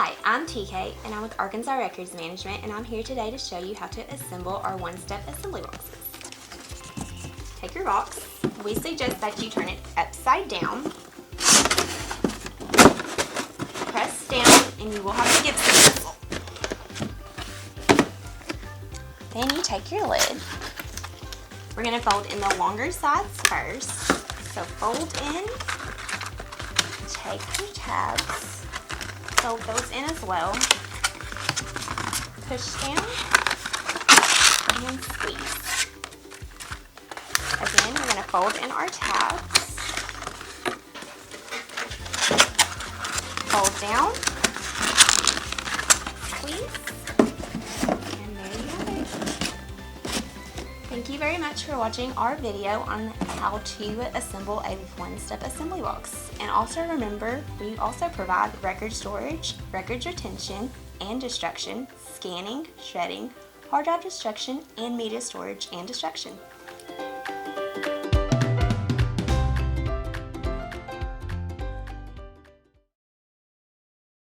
Hi, I'm TK and I'm with Arkansas Records Management, and I'm here today to show you how to assemble our one-step assembly boxes. Take your box. We suggest that you turn it upside down. Press down and you will have a Gibson pencil. Then you take your lid. We're going to fold in the longer sides first. So fold in, take your tabs, fold those in as well, push down, and squeeze. Again, we're going to fold in our tabs, fold down, squeeze, and there you have it. Thank you very much for watching our video on how to assemble a one-step assembly box. And also remember, we also provide record storage, records retention and destruction, scanning, shredding, hard drive destruction, and media storage and destruction.